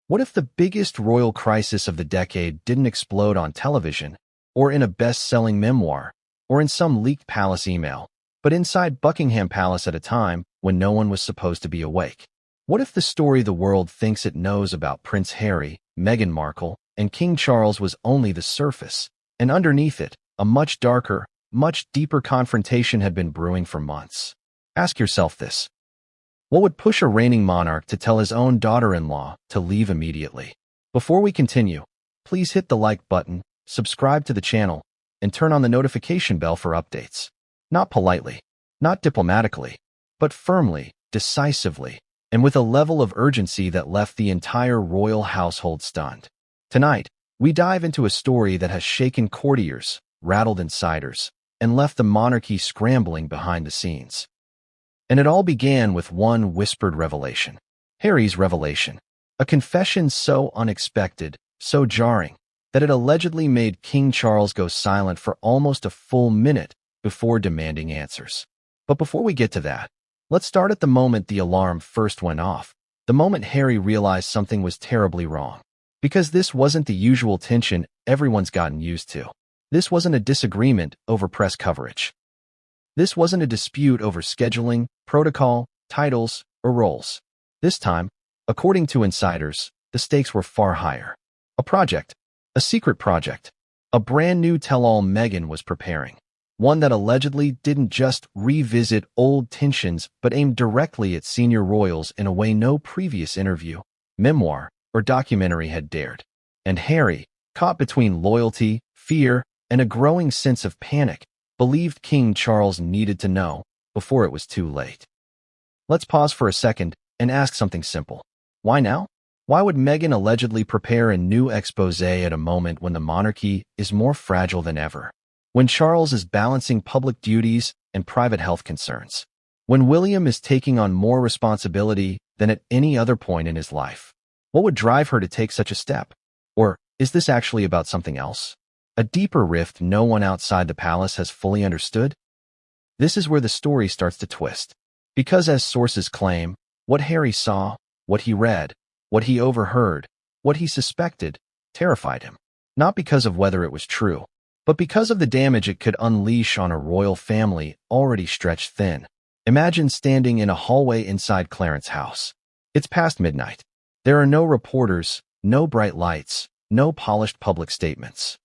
What if the biggest royal crisis of the decade didn't explode on television, or in a best-selling memoir, or in some leaked palace email, but inside Buckingham Palace at a time when no one was supposed to be awake? What if the story the world thinks it knows about Prince Harry, Meghan Markle, and King Charles was only the surface, and underneath it, a much darker, much deeper confrontation had been brewing for months? Ask yourself this. What would push a reigning monarch to tell his own daughter-in-law to leave immediately? Before we continue, please hit the like button, subscribe to the channel, and turn on the notification bell for updates. Not politely, not diplomatically, but firmly, decisively, and with a level of urgency that left the entire royal household stunned. Tonight, we dive into a story that has shaken courtiers, rattled insiders, and left the monarchy scrambling behind the scenes. And it all began with one whispered revelation. Harry's revelation. A confession so unexpected, so jarring, that it allegedly made King Charles go silent for almost a full minute before demanding answers. But before we get to that, let's start at the moment the alarm first went off, the moment Harry realized something was terribly wrong. Because this wasn't the usual tension everyone's gotten used to. This wasn't a disagreement over press coverage. This wasn't a dispute over scheduling, protocol, titles, or roles. This time, according to insiders, the stakes were far higher. A project, a secret project, a brand new tell-all Meghan was preparing. One that allegedly didn't just revisit old tensions but aimed directly at senior royals in a way no previous interview, memoir, or documentary had dared. And Harry, caught between loyalty, fear, and a growing sense of panic, believed King Charles needed to know before it was too late. Let's pause for a second and ask something simple. Why now? Why would Meghan allegedly prepare a new exposé at a moment when the monarchy is more fragile than ever? When Charles is balancing public duties and private health concerns? When William is taking on more responsibility than at any other point in his life? What would drive her to take such a step? Or is this actually about something else? A deeper rift no one outside the palace has fully understood? This is where the story starts to twist. Because as sources claim, what Harry saw, what he read, what he overheard, what he suspected, terrified him. Not because of whether it was true, but because of the damage it could unleash on a royal family already stretched thin. Imagine standing in a hallway inside Clarence's house. It's past midnight. There are no reporters, no bright lights, no polished public statements.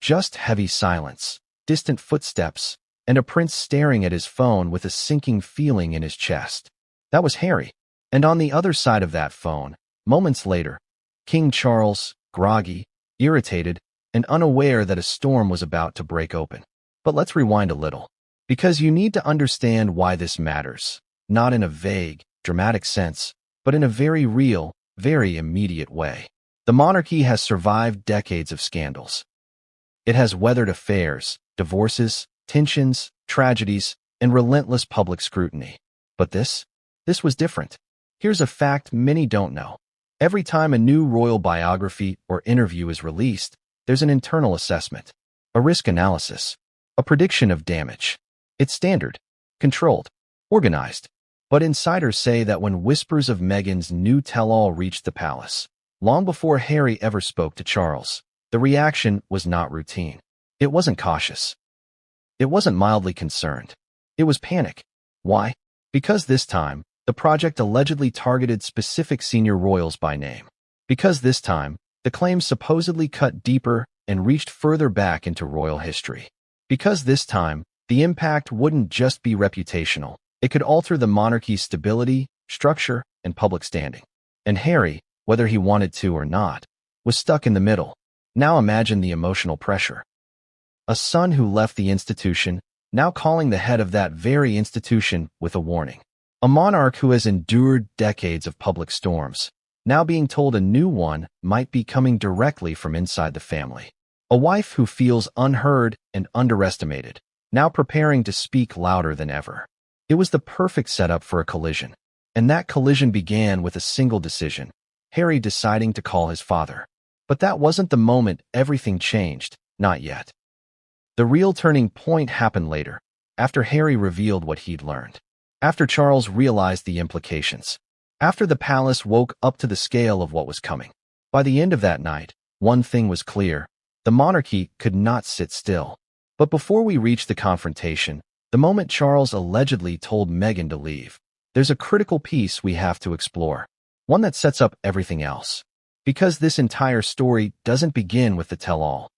Just heavy silence, distant footsteps, and a prince staring at his phone with a sinking feeling in his chest. That was Harry. And on the other side of that phone, moments later, King Charles, groggy, irritated, and unaware that a storm was about to break open. But let's rewind a little. Because you need to understand why this matters. Not in a vague, dramatic sense, but in a very real, very immediate way. The monarchy has survived decades of scandals. It has weathered affairs, divorces, tensions, tragedies, and relentless public scrutiny. But this was different. Here's a fact many don't know. Every time a new royal biography or interview is released, there's an internal assessment, a risk analysis, a prediction of damage. It's standard, controlled, organized. But insiders say that when whispers of Meghan's new tell-all reached the palace, long before Harry ever spoke to Charles, the reaction was not routine. It wasn't cautious. It wasn't mildly concerned. It was panic. Why? Because this time, the project allegedly targeted specific senior royals by name. Because this time, the claims supposedly cut deeper and reached further back into royal history. Because this time, the impact wouldn't just be reputational. It could alter the monarchy's stability, structure, and public standing. And Harry, whether he wanted to or not, was stuck in the middle. Now imagine the emotional pressure. A son who left the institution, now calling the head of that very institution with a warning. A monarch who has endured decades of public storms, now being told a new one might be coming directly from inside the family. A wife who feels unheard and underestimated, now preparing to speak louder than ever. It was the perfect setup for a collision. And that collision began with a single decision, Harry deciding to call his father. But that wasn't the moment everything changed, not yet. The real turning point happened later, after Harry revealed what he'd learned. After Charles realized the implications. After the palace woke up to the scale of what was coming. By the end of that night, one thing was clear. The monarchy could not sit still. But before we reach the confrontation, the moment Charles allegedly told Meghan to leave, there's a critical piece we have to explore, one that sets up everything else. Because this entire story doesn't begin with the tell-all.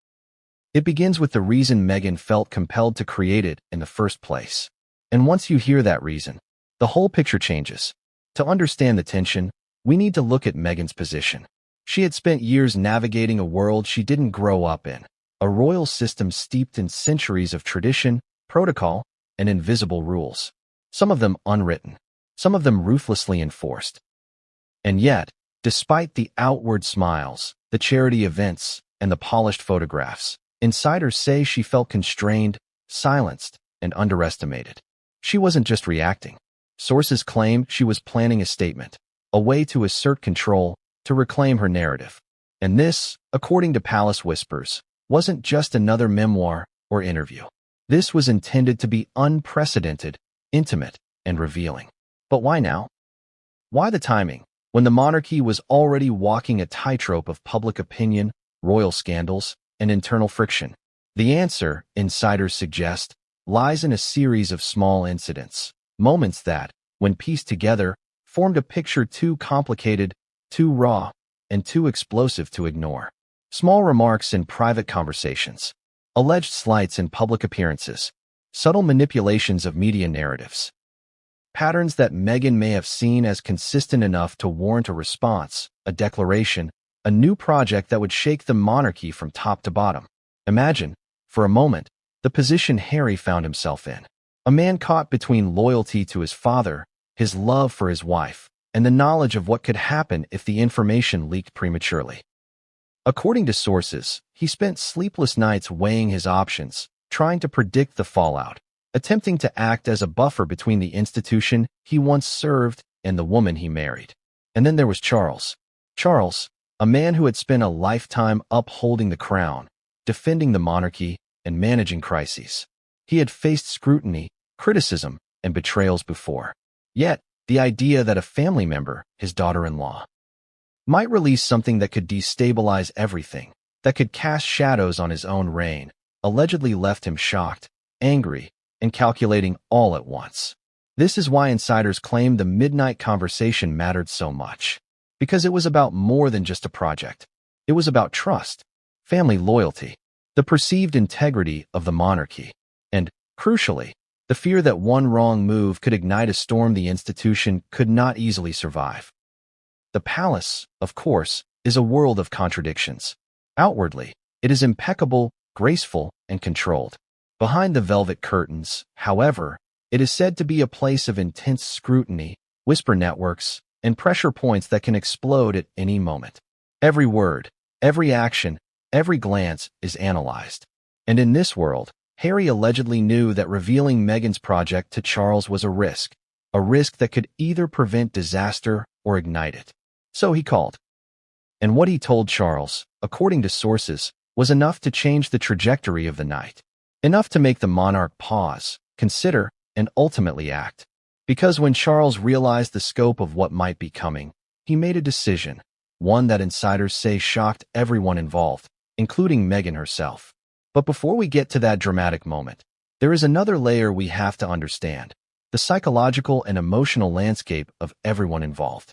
It begins with the reason Meghan felt compelled to create it in the first place. And once you hear that reason, the whole picture changes. To understand the tension, we need to look at Meghan's position. She had spent years navigating a world she didn't grow up in, a royal system steeped in centuries of tradition, protocol, and invisible rules. Some of them unwritten, some of them ruthlessly enforced. And yet, despite the outward smiles, the charity events, and the polished photographs, insiders say she felt constrained, silenced, and underestimated. She wasn't just reacting. Sources claim she was planning a statement, a way to assert control, to reclaim her narrative. And this, according to Palace Whispers, wasn't just another memoir or interview. This was intended to be unprecedented, intimate, and revealing. But why now? Why the timing, when the monarchy was already walking a tightrope of public opinion, royal scandals, and internal friction? The answer, insiders suggest, lies in a series of small incidents, moments that, when pieced together, formed a picture too complicated, too raw, and too explosive to ignore. Small remarks in private conversations, alleged slights in public appearances, subtle manipulations of media narratives. Patterns that Meghan may have seen as consistent enough to warrant a response, a declaration, a new project that would shake the monarchy from top to bottom. Imagine, for a moment, the position Harry found himself in. A man caught between loyalty to his father, his love for his wife, and the knowledge of what could happen if the information leaked prematurely. According to sources, he spent sleepless nights weighing his options, trying to predict the fallout, attempting to act as a buffer between the institution he once served and the woman he married. And then there was Charles. Charles, a man who had spent a lifetime upholding the crown, defending the monarchy, and managing crises. He had faced scrutiny, criticism, and betrayals before. Yet, the idea that a family member, his daughter-in-law, might release something that could destabilize everything, that could cast shadows on his own reign, allegedly left him shocked, angry, and calculating all at once. This is why insiders claim the midnight conversation mattered so much. Because it was about more than just a project. It was about trust, family loyalty, the perceived integrity of the monarchy, and, crucially, the fear that one wrong move could ignite a storm the institution could not easily survive. The palace, of course, is a world of contradictions. Outwardly, it is impeccable, graceful, and controlled. Behind the velvet curtains, however, it is said to be a place of intense scrutiny, whisper networks, and pressure points that can explode at any moment. Every word, every action, every glance is analyzed. And in this world, Harry allegedly knew that revealing Meghan's project to Charles was a risk that could either prevent disaster or ignite it. So he called. And what he told Charles, according to sources, was enough to change the trajectory of the night. Enough to make the monarch pause, consider, and ultimately act. Because when Charles realized the scope of what might be coming, he made a decision, one that insiders say shocked everyone involved, including Meghan herself. But before we get to that dramatic moment, there is another layer we have to understand, the psychological and emotional landscape of everyone involved.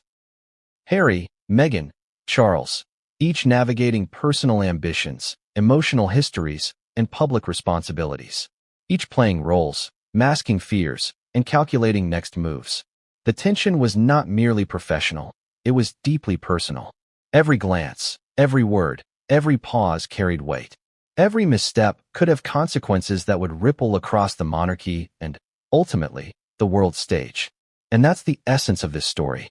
Harry, Meghan, Charles, each navigating personal ambitions, emotional histories, and public responsibilities. Each playing roles, masking fears, and calculating next moves. The tension was not merely professional, it was deeply personal. Every glance, every word, every pause carried weight. Every misstep could have consequences that would ripple across the monarchy and, ultimately, the world stage. And that's the essence of this story.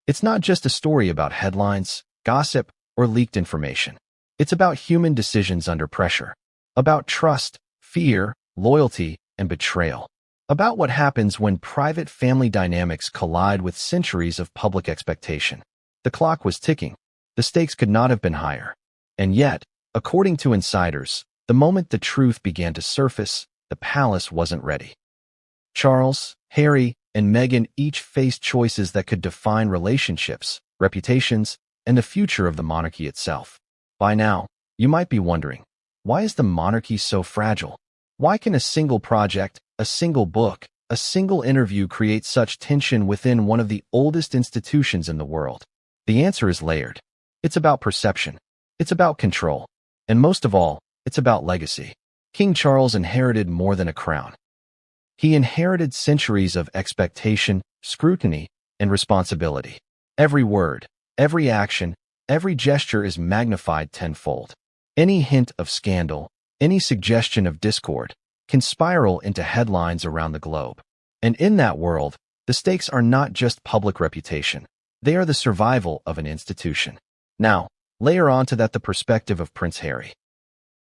It's not just a story about headlines, gossip, or leaked information. It's about human decisions under pressure. About trust, fear, loyalty, and betrayal. About what happens when private family dynamics collide with centuries of public expectation. The clock was ticking. The stakes could not have been higher. And yet, according to insiders, the moment the truth began to surface, the palace wasn't ready. Charles, Harry, and Meghan each faced choices that could define relationships, reputations, and the future of the monarchy itself. By now, you might be wondering, why is the monarchy so fragile? Why can a single project, a single book, a single interview create such tension within one of the oldest institutions in the world? The answer is layered. It's about perception. It's about control. And most of all, it's about legacy. King Charles inherited more than a crown. He inherited centuries of expectation, scrutiny, and responsibility. Every word, every action, every gesture is magnified tenfold. Any hint of scandal, any suggestion of discord, can spiral into headlines around the globe. And in that world, the stakes are not just public reputation. They are the survival of an institution. Now, layer onto that the perspective of Prince Harry.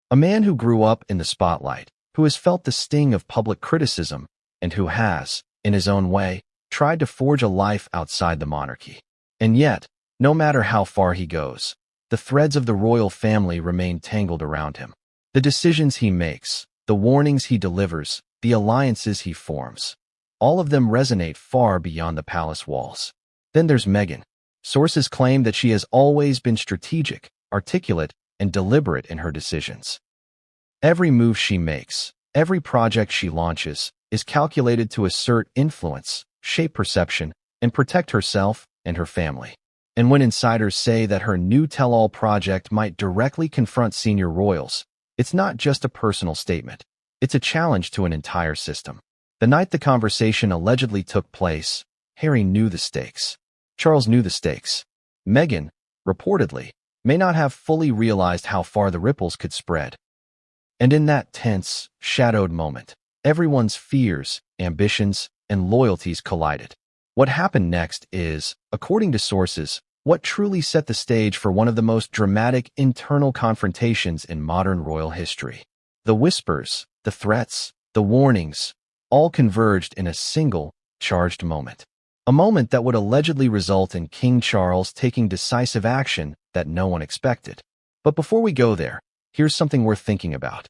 A man who grew up in the spotlight, who has felt the sting of public criticism, and who has, in his own way, tried to forge a life outside the monarchy. And yet, no matter how far he goes, the threads of the royal family remain tangled around him. The decisions he makes, the warnings he delivers, the alliances he forms, all of them resonate far beyond the palace walls. Then there's Meghan. Sources claim that she has always been strategic, articulate, and deliberate in her decisions. Every move she makes, every project she launches, is calculated to assert influence, shape perception, and protect herself and her family. And when insiders say that her new tell-all project might directly confront senior royals, it's not just a personal statement. It's a challenge to an entire system. The night the conversation allegedly took place, Harry knew the stakes. Charles knew the stakes. Meghan, reportedly, may not have fully realized how far the ripples could spread. And in that tense, shadowed moment, everyone's fears, ambitions, and loyalties collided. What happened next is, according to sources, what truly set the stage for one of the most dramatic internal confrontations in modern royal history. The whispers, the threats, the warnings, all converged in a single, charged moment. A moment that would allegedly result in King Charles taking decisive action that no one expected. But before we go there, here's something worth thinking about.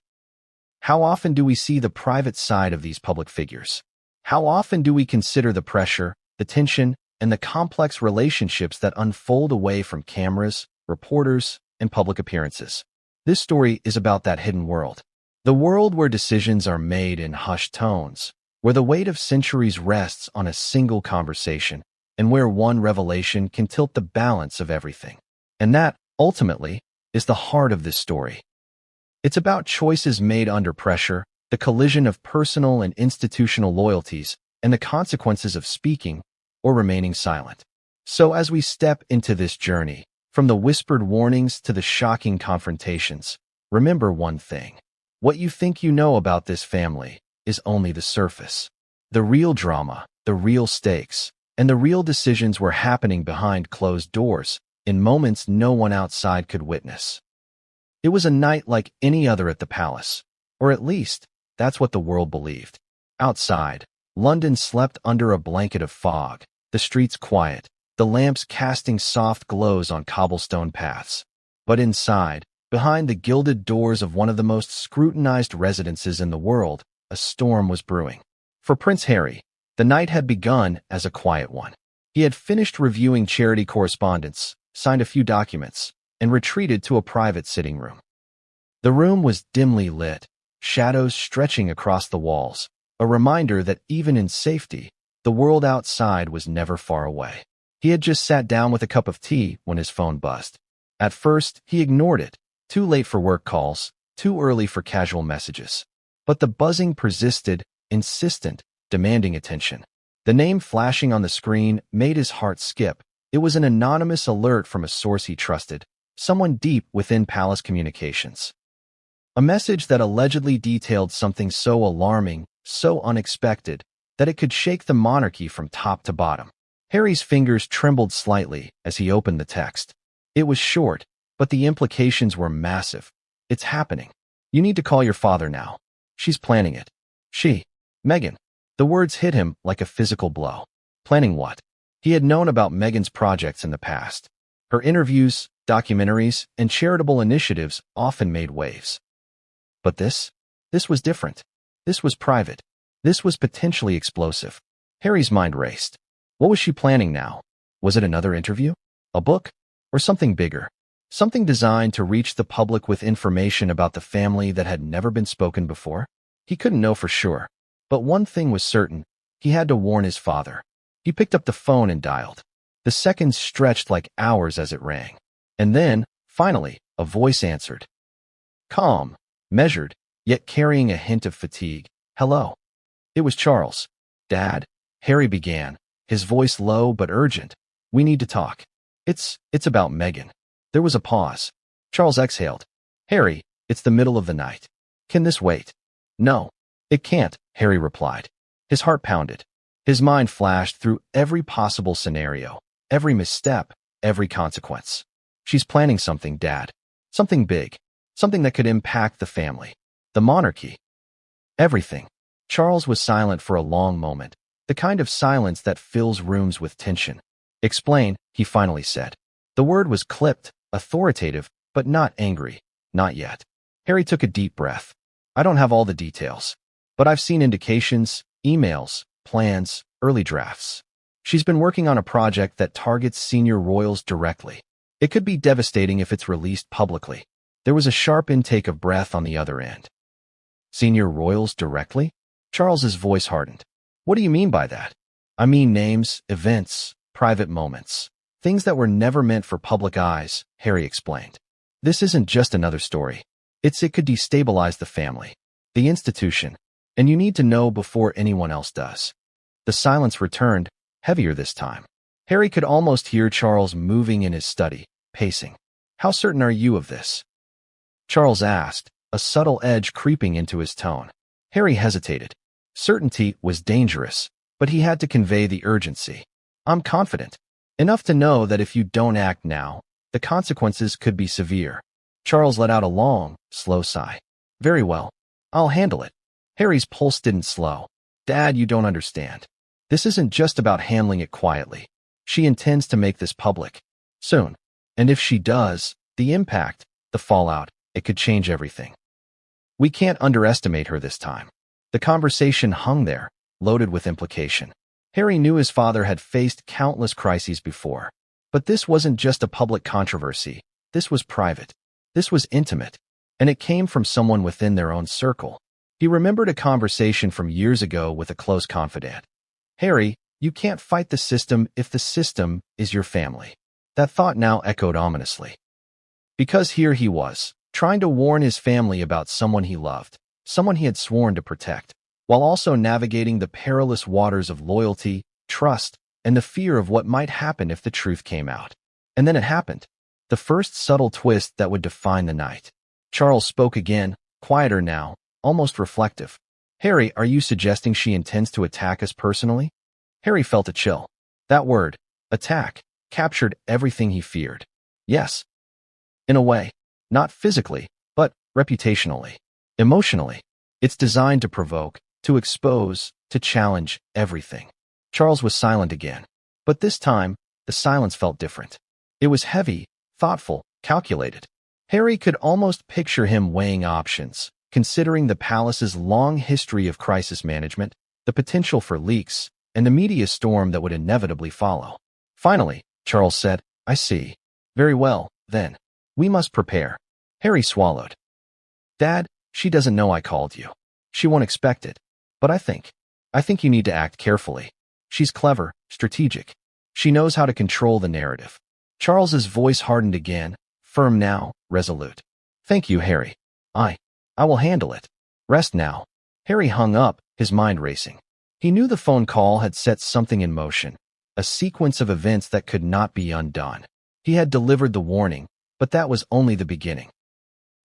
How often do we see the private side of these public figures? How often do we consider the pressure, the tension, and the complex relationships that unfold away from cameras, reporters, and public appearances? This story is about that hidden world. The world where decisions are made in hushed tones, where the weight of centuries rests on a single conversation, and where one revelation can tilt the balance of everything. And that, ultimately, is the heart of this story. It's about choices made under pressure, the collision of personal and institutional loyalties, and the consequences of speaking or remaining silent. So as we step into this journey, from the whispered warnings to the shocking confrontations, remember one thing. What you think you know about this family is only the surface. The real drama, the real stakes, and the real decisions were happening behind closed doors, in moments no one outside could witness. It was a night like any other at the palace, or at least, that's what the world believed. Outside, London slept under a blanket of fog, the streets quiet, the lamps casting soft glows on cobblestone paths. But inside, behind the gilded doors of one of the most scrutinized residences in the world, a storm was brewing. For Prince Harry, the night had begun as a quiet one. He had finished reviewing charity correspondence, signed a few documents, and retreated to a private sitting room. The room was dimly lit, shadows stretching across the walls, a reminder that even in safety, the world outside was never far away. He had just sat down with a cup of tea when his phone buzzed. At first, he ignored it, too late for work calls, too early for casual messages. But the buzzing persisted, insistent, demanding attention. The name flashing on the screen made his heart skip. It was an anonymous alert from a source he trusted, someone deep within palace communications. A message that allegedly detailed something so alarming, so unexpected, that it could shake the monarchy from top to bottom. Harry's fingers trembled slightly as he opened the text. It was short, but the implications were massive. It's happening. You need to call your father now. She's planning it. She, Meghan. The words hit him like a physical blow. Planning what? He had known about Meghan's projects in the past. Her interviews, documentaries, and charitable initiatives often made waves. But this was different. This was private. This was potentially explosive. Harry's mind raced. What was she planning now? Was it another interview? A book? Or something bigger? Something designed to reach the public with information about the family that had never been spoken before? He couldn't know for sure. But one thing was certain. He had to warn his father. He picked up the phone and dialed. The seconds stretched like hours as it rang. And then, finally, a voice answered. Calm, measured, yet carrying a hint of fatigue. Hello. It was Charles. Dad, Harry began, his voice low but urgent. We need to talk. It's about Meghan. There was a pause. Charles exhaled. Harry, it's the middle of the night. Can this wait? No, it can't, Harry replied. His heart pounded. His mind flashed through every possible scenario, every misstep, every consequence. She's planning something, Dad. Something big. Something that could impact the family. The monarchy. Everything. Charles was silent for a long moment, the kind of silence that fills rooms with tension. Explain, he finally said. The word was clipped, authoritative, but not angry. Not yet. Harry took a deep breath. I don't have all the details, but I've seen indications, emails, plans, early drafts. She's been working on a project that targets senior royals directly. It could be devastating if it's released publicly. There was a sharp intake of breath on the other end. Senior royals directly? Charles's voice hardened. What do you mean by that? I mean names, events, private moments. Things that were never meant for public eyes, Harry explained. This isn't just another story. It could destabilize the family, the institution, and you need to know before anyone else does. The silence returned, heavier this time. Harry could almost hear Charles moving in his study, pacing. How certain are you of this? Charles asked, a subtle edge creeping into his tone. Harry hesitated. Certainty was dangerous, but he had to convey the urgency. I'm confident. Enough to know that if you don't act now, the consequences could be severe. Charles let out a long, slow sigh. Very well. I'll handle it. Harry's pulse didn't slow. Dad, you don't understand. This isn't just about handling it quietly. She intends to make this public. Soon. And if she does, the impact, the fallout, it could change everything. We can't underestimate her this time. The conversation hung there, loaded with implication. Harry knew his father had faced countless crises before. But this wasn't just a public controversy. This was private. This was intimate. And it came from someone within their own circle. He remembered a conversation from years ago with a close confidant. Harry, you can't fight the system if the system is your family. That thought now echoed ominously. Because here he was, trying to warn his family about someone he loved, someone he had sworn to protect, while also navigating the perilous waters of loyalty, trust, and the fear of what might happen if the truth came out. And then it happened. The first subtle twist that would define the night. Charles spoke again, quieter now, almost reflective. Harry, are you suggesting she intends to attack us personally? Harry felt a chill. That word, attack, captured everything he feared. Yes. In a way. Not physically, but reputationally. Emotionally. It's designed to provoke, to expose, to challenge everything. Charles was silent again. But this time, the silence felt different. It was heavy, thoughtful, calculated. Harry could almost picture him weighing options, considering the palace's long history of crisis management, the potential for leaks, and the media storm that would inevitably follow. Finally, Charles said, I see. Very well, then. We must prepare. Harry swallowed. Dad, she doesn't know I called you. She won't expect it. But I think you need to act carefully. She's clever, strategic. She knows how to control the narrative. Charles's voice hardened again, firm now, resolute. Thank you, Harry. I will handle it. Rest now. Harry hung up, his mind racing. He knew the phone call had set something in motion, a sequence of events that could not be undone. He had delivered the warning, but that was only the beginning.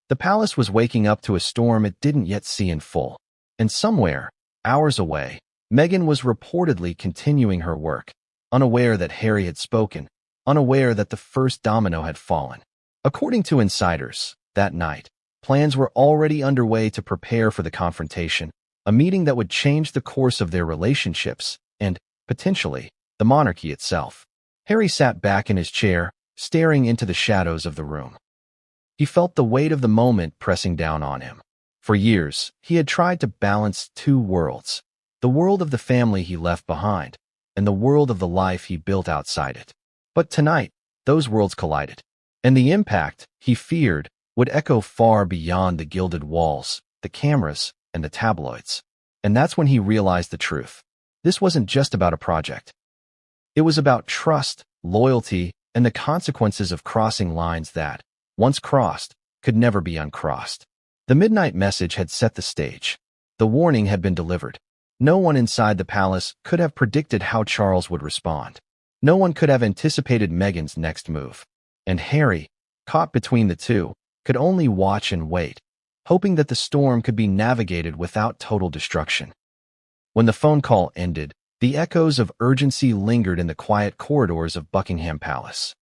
The palace was waking up to a storm it didn't yet see in full. And somewhere, hours away, Meghan was reportedly continuing her work, unaware that Harry had spoken, unaware that the first domino had fallen. According to insiders, that night, plans were already underway to prepare for the confrontation, a meeting that would change the course of their relationships and, potentially, the monarchy itself. Harry sat back in his chair, staring into the shadows of the room. He felt the weight of the moment pressing down on him. For years, he had tried to balance two worlds, the world of the family he left behind, and the world of the life he built outside it. But tonight, those worlds collided, and the impact, he feared, would echo far beyond the gilded walls, the cameras, and the tabloids. And that's when he realized the truth. This wasn't just about a project. It was about trust, loyalty, and the consequences of crossing lines that, once crossed, could never be uncrossed. The midnight message had set the stage. The warning had been delivered. No one inside the palace could have predicted how Charles would respond. No one could have anticipated Meghan's next move. And Harry, caught between the two, could only watch and wait, hoping that the storm could be navigated without total destruction. When the phone call ended, the echoes of urgency lingered in the quiet corridors of Buckingham Palace.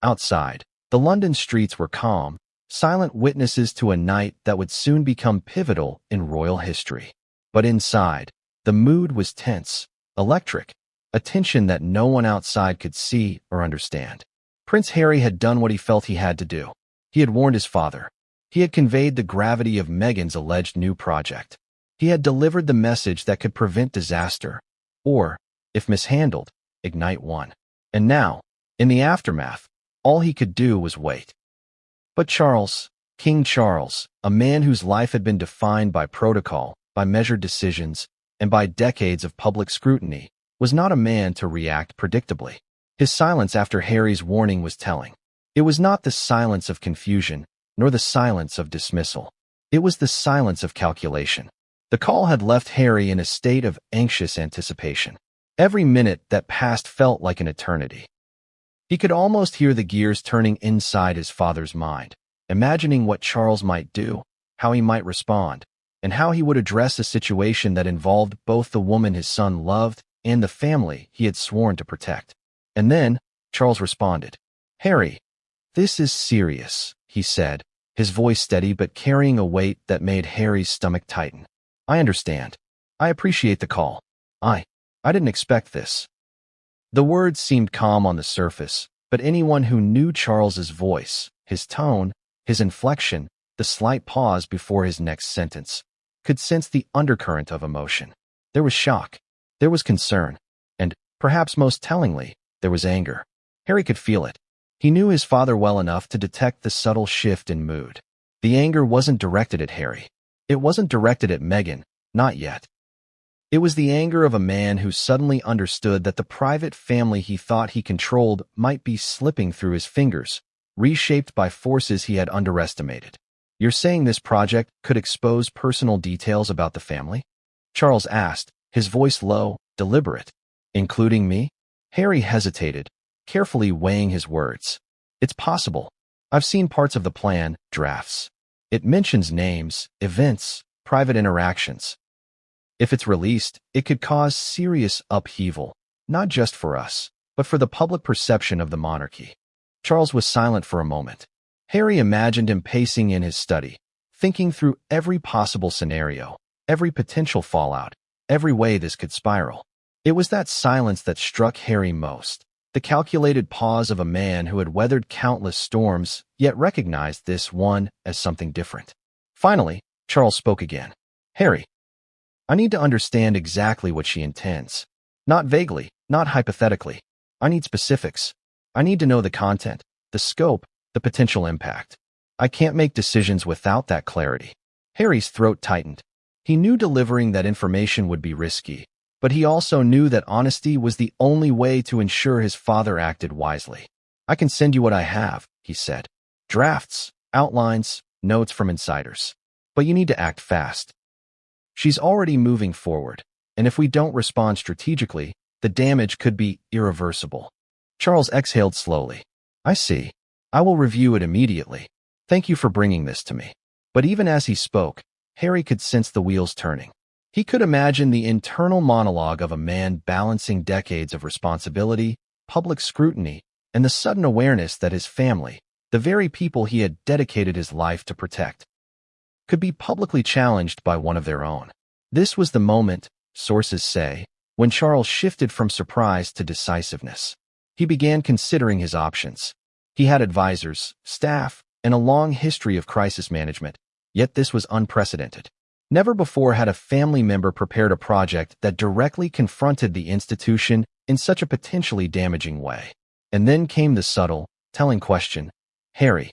Outside, the London streets were calm, silent witnesses to a night that would soon become pivotal in royal history. But inside, the mood was tense, electric, a tension that no one outside could see or understand. Prince Harry had done what he felt he had to do. He had warned his father. He had conveyed the gravity of Meghan's alleged new project. He had delivered the message that could prevent disaster, or, if mishandled, ignite one. And now, in the aftermath, all he could do was wait. But Charles, King Charles, a man whose life had been defined by protocol, by measured decisions, and by decades of public scrutiny, was not a man to react predictably. His silence after Harry's warning was telling. It was not the silence of confusion, nor the silence of dismissal. It was the silence of calculation. The call had left Harry in a state of anxious anticipation. Every minute that passed felt like an eternity. He could almost hear the gears turning inside his father's mind, imagining what Charles might do, how he might respond, and how he would address a situation that involved both the woman his son loved and the family he had sworn to protect. And then, Charles responded. "Harry, this is serious," he said, his voice steady but carrying a weight that made Harry's stomach tighten. "I understand. I appreciate the call. I didn't expect this." The words seemed calm on the surface, but anyone who knew Charles's voice, his tone, his inflection, the slight pause before his next sentence, could sense the undercurrent of emotion. There was shock, there was concern, and, perhaps most tellingly, there was anger. Harry could feel it. He knew his father well enough to detect the subtle shift in mood. The anger wasn't directed at Harry. It wasn't directed at Meghan, not yet. It was the anger of a man who suddenly understood that the private family he thought he controlled might be slipping through his fingers, reshaped by forces he had underestimated. "You're saying this project could expose personal details about the family?" Charles asked, his voice low, deliberate. "Including me?" Harry hesitated, carefully weighing his words. "It's possible. I've seen parts of the plan, drafts. It mentions names, events, private interactions. If it's released, it could cause serious upheaval, not just for us, but for the public perception of the monarchy." Charles was silent for a moment. Harry imagined him pacing in his study, thinking through every possible scenario, every potential fallout, every way this could spiral. It was that silence that struck Harry most, the calculated pause of a man who had weathered countless storms, yet recognized this one as something different. Finally, Charles spoke again. "Harry, I need to understand exactly what she intends. Not vaguely, not hypothetically. I need specifics. I need to know the content, the scope, the potential impact. I can't make decisions without that clarity." Harry's throat tightened. He knew delivering that information would be risky, but he also knew that honesty was the only way to ensure his father acted wisely. "I can send you what I have," he said. "Drafts, outlines, notes from insiders. But you need to act fast. She's already moving forward, and if we don't respond strategically, the damage could be irreversible." Charles exhaled slowly. "I see. I will review it immediately. Thank you for bringing this to me." But even as he spoke, Harry could sense the wheels turning. He could imagine the internal monologue of a man balancing decades of responsibility, public scrutiny, and the sudden awareness that his family, the very people he had dedicated his life to protect, could be publicly challenged by one of their own. This was the moment, sources say, when Charles shifted from surprise to decisiveness. He began considering his options. He had advisors, staff, and a long history of crisis management, yet this was unprecedented. Never before had a family member prepared a project that directly confronted the institution in such a potentially damaging way. And then came the subtle, telling question, "Harry,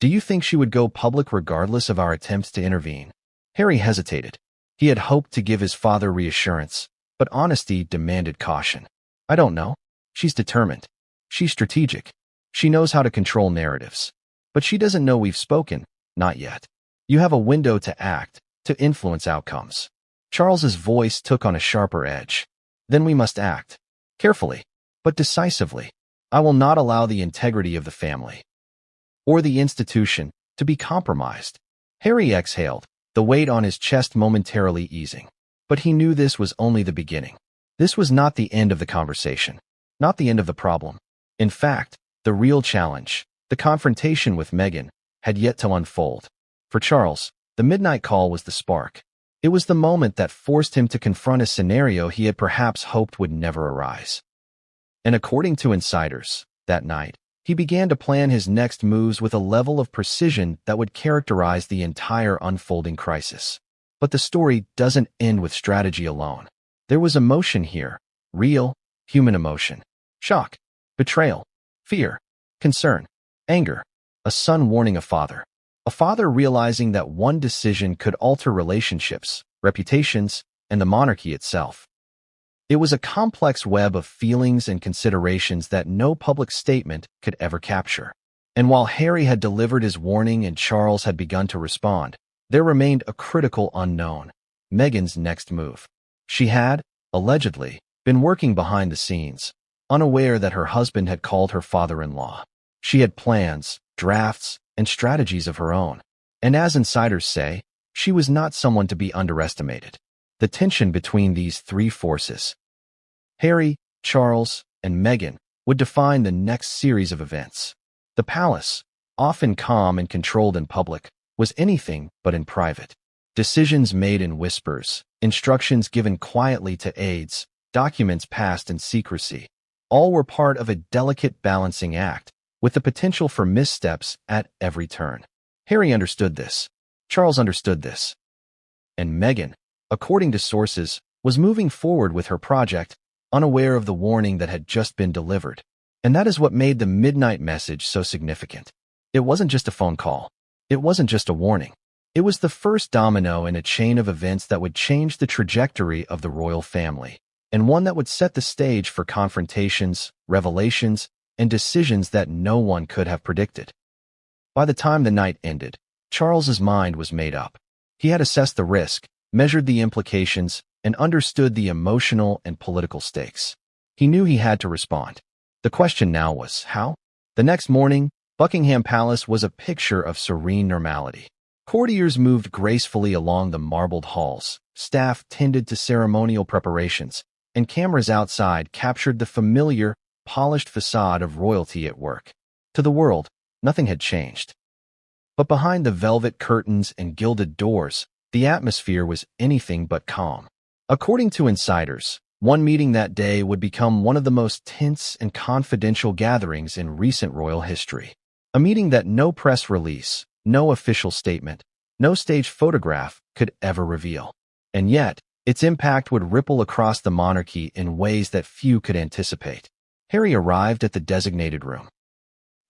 do you think she would go public regardless of our attempts to intervene?" Harry hesitated. He had hoped to give his father reassurance, but honesty demanded caution. "I don't know. She's determined. She's strategic. She knows how to control narratives. But she doesn't know we've spoken, not yet. You have a window to act, to influence outcomes." Charles's voice took on a sharper edge. "Then we must act. Carefully, but decisively. I will not allow the integrity of the family or the institution to be compromised." Harry exhaled, the weight on his chest momentarily easing. But he knew this was only the beginning. This was not the end of the conversation, not the end of the problem. In fact, the real challenge, the confrontation with Meghan, had yet to unfold. For Charles, the midnight call was the spark. It was the moment that forced him to confront a scenario he had perhaps hoped would never arise. And according to insiders, that night, he began to plan his next moves with a level of precision that would characterize the entire unfolding crisis. But the story doesn't end with strategy alone. There was emotion here, real, human emotion. Shock, betrayal, fear, concern, anger, a son warning a father realizing that one decision could alter relationships, reputations, and the monarchy itself. It was a complex web of feelings and considerations that no public statement could ever capture. And while Harry had delivered his warning and Charles had begun to respond, there remained a critical unknown: Meghan's next move. She had, allegedly, been working behind the scenes, unaware that her husband had called her father-in-law. She had plans, drafts, and strategies of her own. And as insiders say, she was not someone to be underestimated. The tension between these three forces, Harry, Charles, and Meghan, would define the next series of events. The palace, often calm and controlled in public, was anything but in private. Decisions made in whispers, instructions given quietly to aides, documents passed in secrecy. All were part of a delicate balancing act, with the potential for missteps at every turn. Harry understood this. Charles understood this. And Meghan, according to sources, was moving forward with her project, unaware of the warning that had just been delivered. And that is what made the midnight message so significant. It wasn't just a phone call. It wasn't just a warning. It was the first domino in a chain of events that would change the trajectory of the royal family, and one that would set the stage for confrontations, revelations, and decisions that no one could have predicted. By the time the night ended, Charles's mind was made up. He had assessed the risk, measured the implications, and understood the emotional and political stakes. He knew he had to respond. The question now was, how? The next morning, Buckingham Palace was a picture of serene normality. Courtiers moved gracefully along the marbled halls, staff tended to ceremonial preparations, and cameras outside captured the familiar, polished facade of royalty at work. To the world, nothing had changed. But behind the velvet curtains and gilded doors, the atmosphere was anything but calm. According to insiders, one meeting that day would become one of the most tense and confidential gatherings in recent royal history. A meeting that no press release, no official statement, no staged photograph could ever reveal. And yet, its impact would ripple across the monarchy in ways that few could anticipate. Harry arrived at the designated room,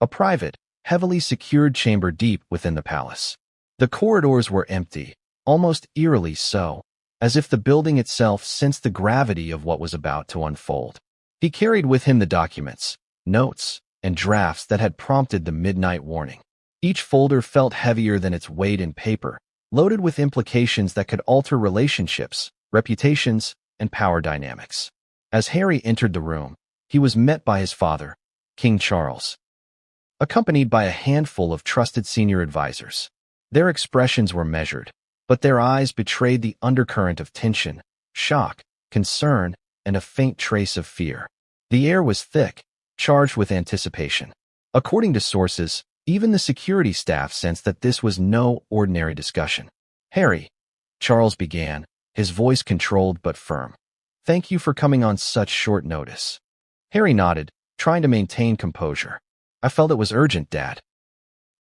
a private, heavily secured chamber deep within the palace. The corridors were empty, almost eerily so, as if the building itself sensed the gravity of what was about to unfold. He carried with him the documents, notes, and drafts that had prompted the midnight warning. Each folder felt heavier than its weight in paper, loaded with implications that could alter relationships, reputations, and power dynamics. As Harry entered the room, he was met by his father, King Charles, accompanied by a handful of trusted senior advisors. Their expressions were measured, but their eyes betrayed the undercurrent of tension, shock, concern, and a faint trace of fear. The air was thick, charged with anticipation. According to sources, even the security staff sensed that this was no ordinary discussion. "Harry," Charles began, his voice controlled but firm. "Thank you for coming on such short notice." Harry nodded, trying to maintain composure. "I felt it was urgent, Dad.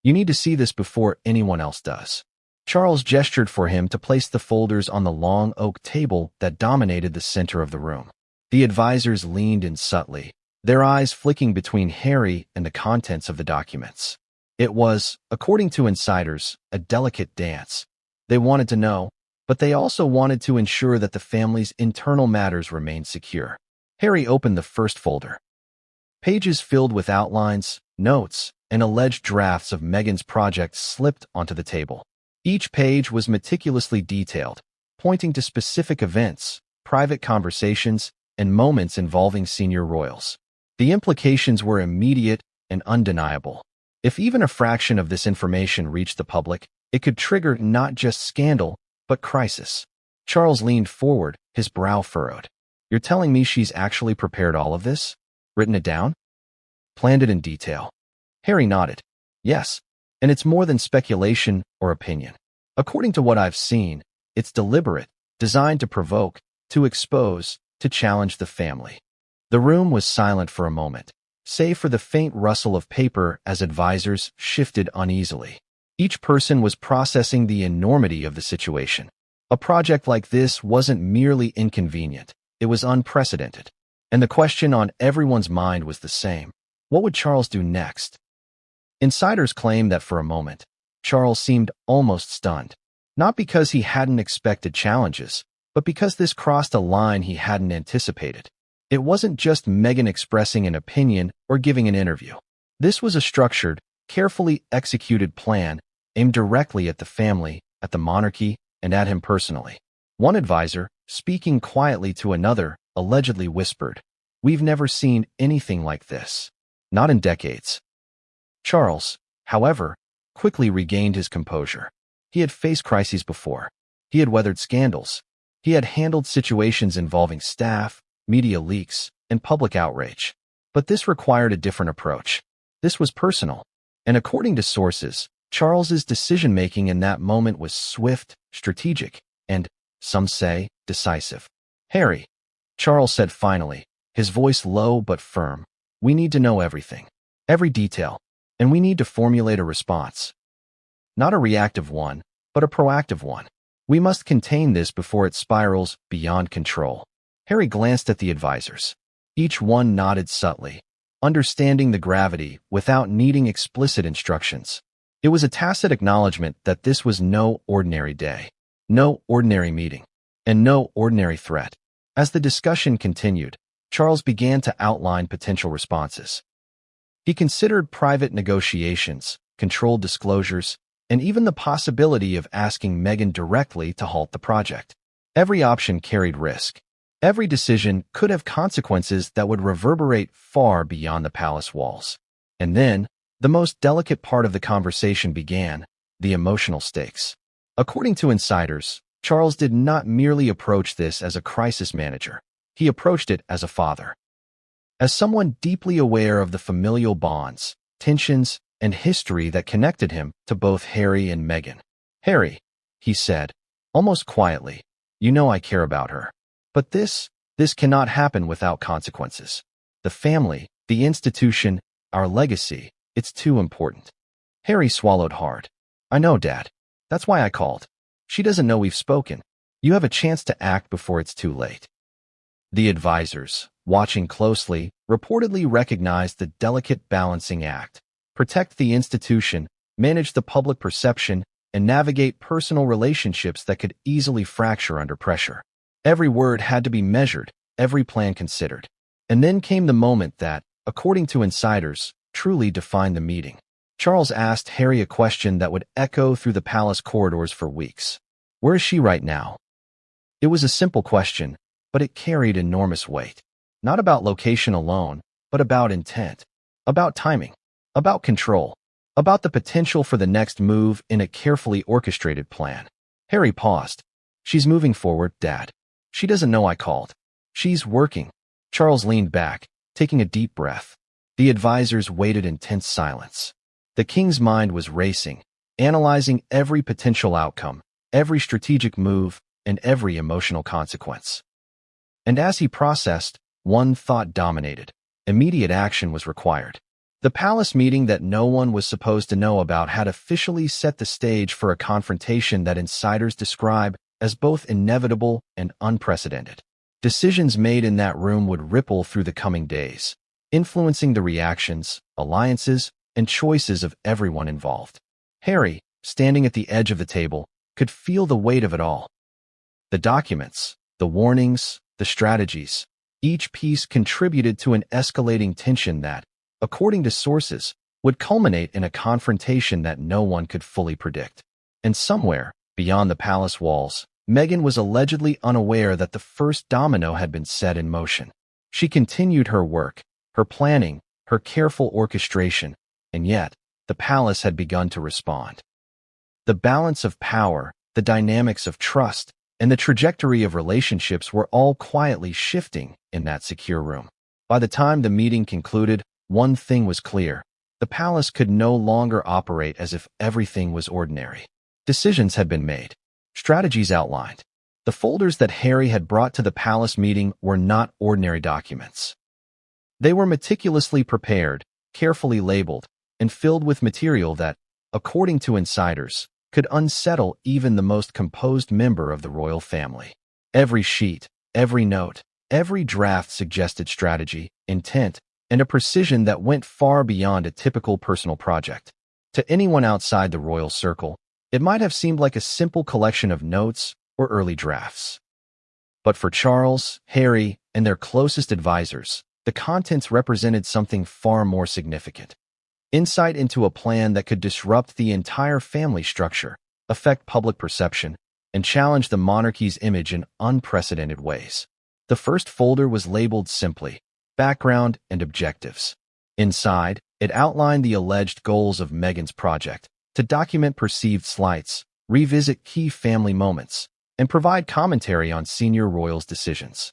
You need to see this before anyone else does." Charles gestured for him to place the folders on the long oak table that dominated the center of the room. The advisors leaned in subtly, their eyes flicking between Harry and the contents of the documents. It was, according to insiders, a delicate dance. They wanted to know, but they also wanted to ensure that the family's internal matters remained secure. Harry opened the first folder. Pages filled with outlines, notes, and alleged drafts of Meghan's project slipped onto the table. Each page was meticulously detailed, pointing to specific events, private conversations, and moments involving senior royals. The implications were immediate and undeniable. If even a fraction of this information reached the public, it could trigger not just scandal, but crisis. Charles leaned forward, his brow furrowed. You're telling me she's actually prepared all of this? Written it down? Planned it in detail? Harry nodded. Yes, and it's more than speculation or opinion. According to what I've seen, it's deliberate, designed to provoke, to expose, to challenge the family. The room was silent for a moment, save for the faint rustle of paper as advisors shifted uneasily. Each person was processing the enormity of the situation. A project like this wasn't merely inconvenient, it was unprecedented. And the question on everyone's mind was the same. What would Charles do next? Insiders claimed that for a moment, Charles seemed almost stunned. Not because he hadn't expected challenges, but because this crossed a line he hadn't anticipated. It wasn't just Meghan expressing an opinion or giving an interview. This was a structured, carefully executed plan aimed directly at the family, at the monarchy, and at him personally. One advisor, speaking quietly to another, allegedly whispered, "We've never seen anything like this. Not in decades." Charles, however, quickly regained his composure. He had faced crises before. He had weathered scandals. He had handled situations involving staff, media leaks, and public outrage. But this required a different approach. This was personal. And according to sources, Charles's decision-making in that moment was swift, strategic, and, some say, decisive. "Harry," Charles said finally, his voice low but firm, "we need to know everything, every detail, and we need to formulate a response. Not a reactive one, but a proactive one. We must contain this before it spirals beyond control." Harry glanced at the advisors. Each one nodded subtly, understanding the gravity without needing explicit instructions. It was a tacit acknowledgement that this was no ordinary day, no ordinary meeting, and no ordinary threat. As the discussion continued, Charles began to outline potential responses. He considered private negotiations, controlled disclosures, and even the possibility of asking Meghan directly to halt the project. Every option carried risk. Every decision could have consequences that would reverberate far beyond the palace walls. And then, the most delicate part of the conversation began, the emotional stakes. According to insiders, Charles did not merely approach this as a crisis manager. He approached it as a father. As someone deeply aware of the familial bonds, tensions, and history that connected him to both Harry and Meghan. "Harry," he said, almost quietly, "you know I care about her. But this cannot happen without consequences. The family, the institution, our legacy, it's too important." Harry swallowed hard. "I know, Dad. That's why I called. She doesn't know we've spoken. You have a chance to act before it's too late." The advisors, watching closely, reportedly recognized the delicate balancing act. Protect the institution, manage the public perception, and navigate personal relationships that could easily fracture under pressure. Every word had to be measured, every plan considered. And then came the moment that, according to insiders, truly defined the meeting. Charles asked Harry a question that would echo through the palace corridors for weeks. "Where is she right now?" It was a simple question, but it carried enormous weight. Not about location alone, but about intent, about timing, about control, about the potential for the next move in a carefully orchestrated plan. Harry paused. "She's moving forward, Dad. She doesn't know I called. She's working." Charles leaned back, taking a deep breath. The advisors waited in tense silence. The king's mind was racing, analyzing every potential outcome, every strategic move, and every emotional consequence. And as he processed, one thought dominated. Immediate action was required. The palace meeting that no one was supposed to know about had officially set the stage for a confrontation that insiders describe as both inevitable and unprecedented. Decisions made in that room would ripple through the coming days, influencing the reactions, alliances, and choices of everyone involved. Harry, standing at the edge of the table, could feel the weight of it all. The documents, the warnings, the strategies, each piece contributed to an escalating tension that, according to sources, would culminate in a confrontation that no one could fully predict. And somewhere, beyond the palace walls, Meghan was allegedly unaware that the first domino had been set in motion. She continued her work, her planning, her careful orchestration, and yet, the palace had begun to respond. The balance of power, the dynamics of trust, and the trajectory of relationships were all quietly shifting in that secure room. By the time the meeting concluded, one thing was clear. The palace could no longer operate as if everything was ordinary. Decisions had been made. Strategies outlined. The folders that Harry had brought to the palace meeting were not ordinary documents. They were meticulously prepared, carefully labeled, and filled with material that, according to insiders, could unsettle even the most composed member of the royal family. Every sheet, every note, every draft suggested strategy, intent, and a precision that went far beyond a typical personal project. To anyone outside the royal circle, it might have seemed like a simple collection of notes or early drafts. But for Charles, Harry, and their closest advisors, the contents represented something far more significant. Insight into a plan that could disrupt the entire family structure, affect public perception, and challenge the monarchy's image in unprecedented ways. The first folder was labeled simply, Background and Objectives. Inside, it outlined the alleged goals of Meghan's project, to document perceived slights, revisit key family moments, and provide commentary on senior royals' decisions.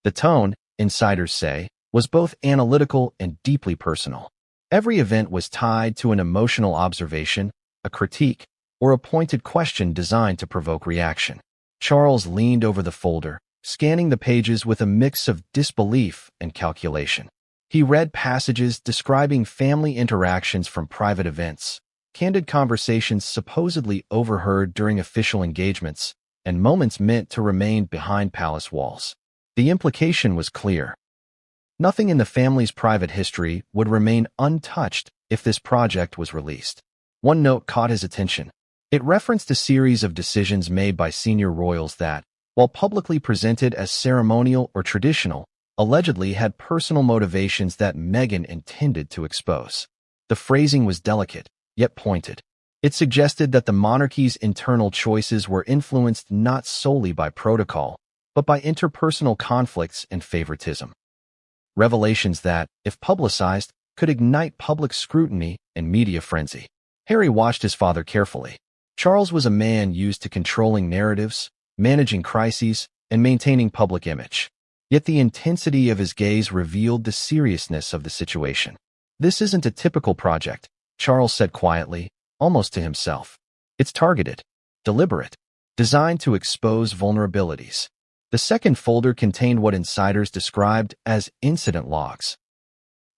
The tone, insiders say, was both analytical and deeply personal. Every event was tied to an emotional observation, a critique, or a pointed question designed to provoke reaction. Charles leaned over the folder, scanning the pages with a mix of disbelief and calculation. He read passages describing family interactions from private events, candid conversations supposedly overheard during official engagements, and moments meant to remain behind palace walls. The implication was clear. Nothing in the family's private history would remain untouched if this project was released. One note caught his attention. It referenced a series of decisions made by senior royals that, while publicly presented as ceremonial or traditional, allegedly had personal motivations that Meghan intended to expose. The phrasing was delicate, yet pointed. It suggested that the monarchy's internal choices were influenced not solely by protocol, but by interpersonal conflicts and favoritism. Revelations that, if publicized, could ignite public scrutiny and media frenzy. Harry watched his father carefully. Charles was a man used to controlling narratives, managing crises, and maintaining public image. Yet the intensity of his gaze revealed the seriousness of the situation. "This isn't a typical project," Charles said quietly, almost to himself. "It's targeted, deliberate, designed to expose vulnerabilities." The second folder contained what insiders described as incident logs.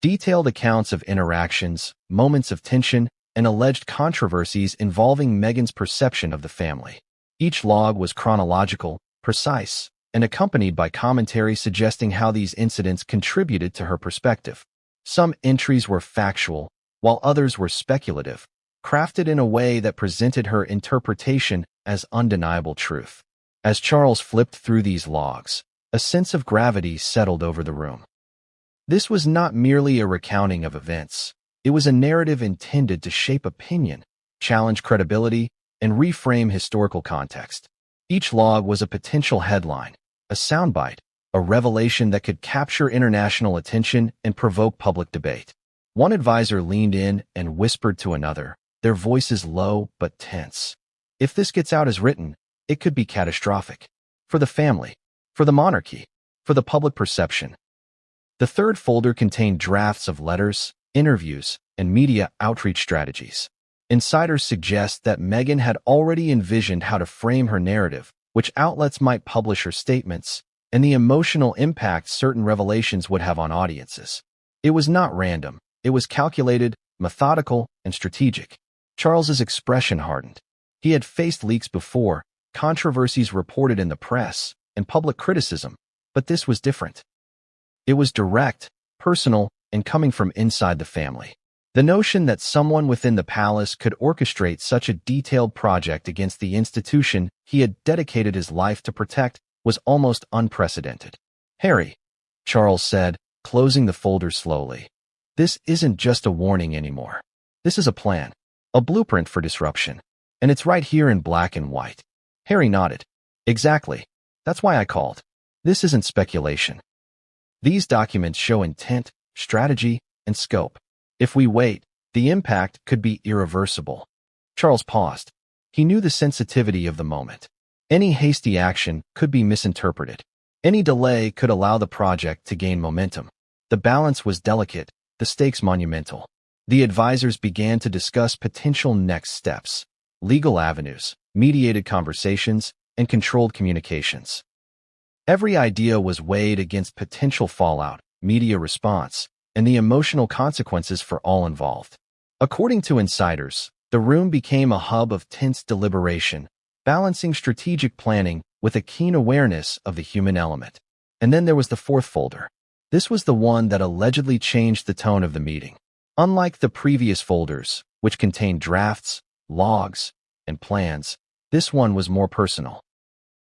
Detailed accounts of interactions, moments of tension, and alleged controversies involving Meghan's perception of the family. Each log was chronological, precise, and accompanied by commentary suggesting how these incidents contributed to her perspective. Some entries were factual, while others were speculative, crafted in a way that presented her interpretation as undeniable truth. As Charles flipped through these logs, a sense of gravity settled over the room. This was not merely a recounting of events. It was a narrative intended to shape opinion, challenge credibility, and reframe historical context. Each log was a potential headline, a soundbite, a revelation that could capture international attention and provoke public debate. One advisor leaned in and whispered to another, their voices low but tense. "If this gets out as written, it could be catastrophic. For the family, for the monarchy, for the public perception." The third folder contained drafts of letters, interviews, and media outreach strategies. Insiders suggest that Meghan had already envisioned how to frame her narrative, which outlets might publish her statements, and the emotional impact certain revelations would have on audiences. It was not random. It was calculated, methodical, and strategic. Charles's expression hardened. He had faced leaks before, controversies reported in the press, and public criticism, but this was different. It was direct, personal, and coming from inside the family. The notion that someone within the palace could orchestrate such a detailed project against the institution he had dedicated his life to protect was almost unprecedented. "Harry," Charles said, closing the folder slowly. "This isn't just a warning anymore. This is a plan, a blueprint for disruption, and it's right here in black and white." Harry nodded. "Exactly. That's why I called. This isn't speculation. These documents show intent, strategy, and scope. If we wait, the impact could be irreversible." Charles paused. He knew the sensitivity of the moment. Any hasty action could be misinterpreted. Any delay could allow the project to gain momentum. The balance was delicate, the stakes monumental. The advisors began to discuss potential next steps: legal avenues, mediated conversations, and controlled communications. Every idea was weighed against potential fallout, media response, and the emotional consequences for all involved. According to insiders, the room became a hub of tense deliberation, balancing strategic planning with a keen awareness of the human element. And then there was the fourth folder. This was the one that allegedly changed the tone of the meeting. Unlike the previous folders, which contained drafts, logs, and plans, this one was more personal.